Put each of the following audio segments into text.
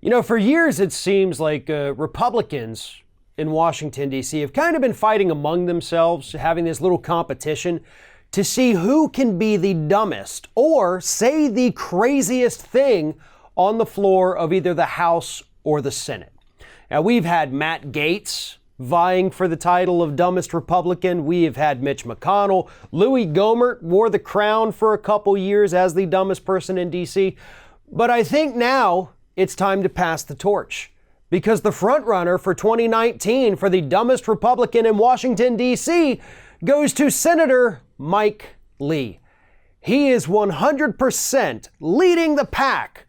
You know, for years it seems like Republicans in Washington, D.C. have kind of been fighting among themselves, having this little competition to see who can be the dumbest or say the craziest thing on the floor of either the House or the Senate. Now, we've had Matt Gaetz vying for the title of dumbest Republican. We have had Mitch McConnell. Louis Gohmert wore the crown for a couple years as the dumbest person in D.C. But I think now it's time to pass the torch, because the frontrunner for 2019 for the dumbest Republican in Washington, D.C. goes to Senator Mike Lee. He is 100% leading the pack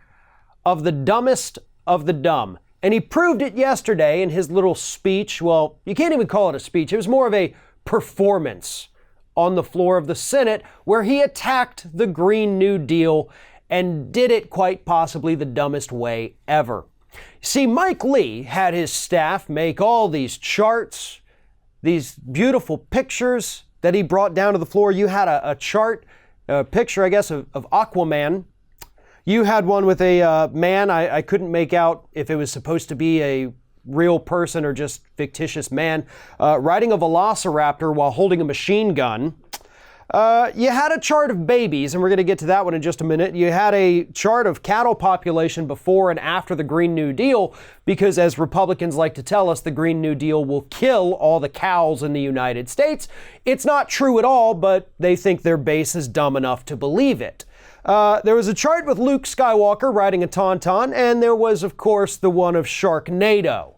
of the dumbest of the dumb. And he proved it yesterday in his little speech. Well, you can't even call it a speech. It was more of a performance on the floor of the Senate, where he attacked the Green New Deal and did it quite possibly the dumbest way ever. See, Mike Lee had his staff make all these charts, these beautiful pictures that he brought down to the floor. You had a chart, a picture, I guess, of Aquaman. You had one with a man. I couldn't make out if it was supposed to be a real person or just fictitious man, riding a velociraptor while holding a machine gun. You had a chart of babies, and we're going to get to that one in just a minute. You had a chart of cattle population before and after the Green New Deal, because as Republicans like to tell us, the Green New Deal will kill all the cows in the United States. It's not true at all, but they think their base is dumb enough to believe it. There was a chart with Luke Skywalker riding a Tauntaun, and there was, of course, the one of Sharknado.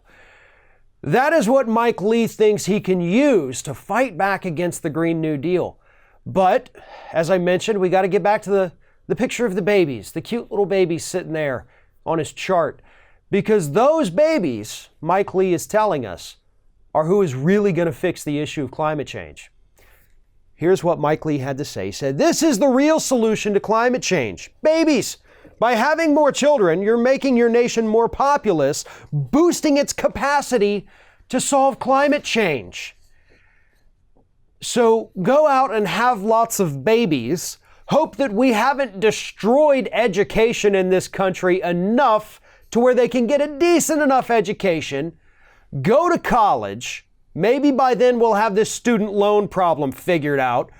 That is what Mike Lee thinks he can use to fight back against the Green New Deal. But, as I mentioned, we got to get back to the picture of the babies, the cute little babies sitting there on his chart. Because those babies, Mike Lee is telling us, are who is really going to fix the issue of climate change. Here's what Mike Lee had to say. He said, "This is the real solution to climate change. Babies. By having more children, you're making your nation more populous, boosting its capacity to solve climate change. So go out and have lots of babies. Hope that we haven't destroyed education in this country enough to where they can get a decent enough education, go to college. Maybe by then we'll have this student loan problem figured out.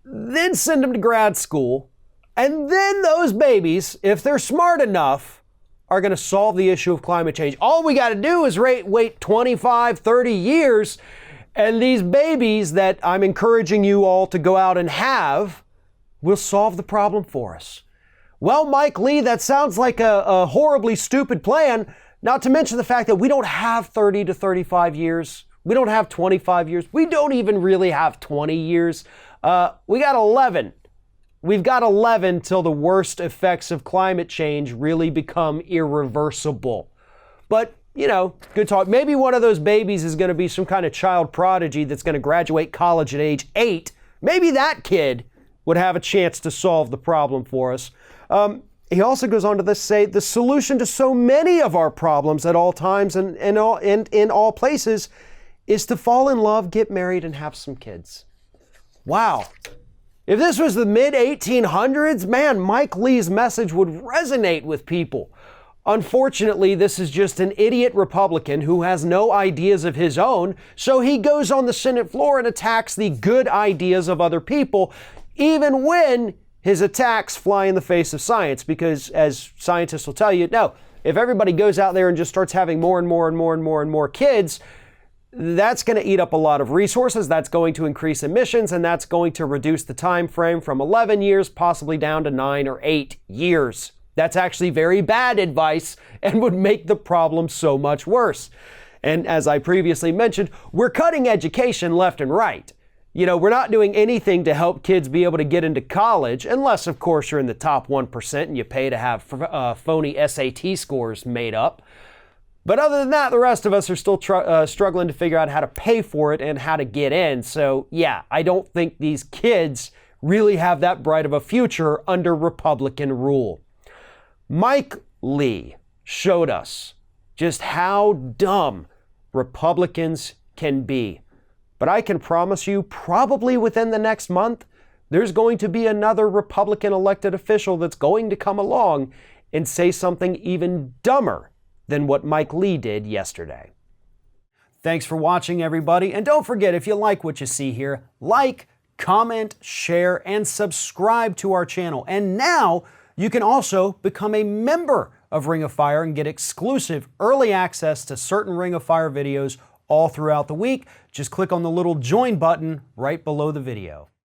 Then send them to grad school. And then those babies, if they're smart enough, are going to solve the issue of climate change. All we got to do is wait 25, 30 years. And these babies that I'm encouraging you all to go out and have will solve the problem for us." Well, Mike Lee, that sounds like a horribly stupid plan, not to mention the fact that we don't have 30 to 35 years. We don't have 25 years. We don't even really have 20 years. We got 11. We've got 11 till the worst effects of climate change really become irreversible. But you know, good talk. Maybe one of those babies is going to be some kind of child prodigy that's going to graduate college at age 8. Maybe that kid would have a chance to solve the problem for us. He also goes on to say the solution to so many of our problems at all times and in all places is to fall in love, get married, and have some kids. Wow. If this was the mid-1800s, man, Mike Lee's message would resonate with people. Unfortunately, this is just an idiot Republican who has no ideas of his own, so he goes on the Senate floor and attacks the good ideas of other people, even when his attacks fly in the face of science, because as scientists will tell you, no, if everybody goes out there and just starts having more and more and more and more and more kids, that's going to eat up a lot of resources, that's going to increase emissions, and that's going to reduce the time frame from 11 years possibly down to 9 or 8 years. That's actually very bad advice and would make the problem so much worse. And as I previously mentioned, we're cutting education left and right. You know, we're not doing anything to help kids be able to get into college, unless, of course, you're in the top 1% and you pay to have phony SAT scores made up. But other than that, the rest of us are still struggling to figure out how to pay for it and how to get in. So, yeah, I don't think these kids really have that bright of a future under Republican rule. Mike Lee showed us just how dumb Republicans can be. But I can promise you, probably within the next month, there's going to be another Republican elected official that's going to come along and say something even dumber than what Mike Lee did yesterday. Thanks for watching, everybody, and don't forget, if you like what you see here, like, comment, share, and subscribe to our channel. And now you can also become a member of Ring of Fire and get exclusive early access to certain Ring of Fire videos all throughout the week. Just click on the little join button right below the video.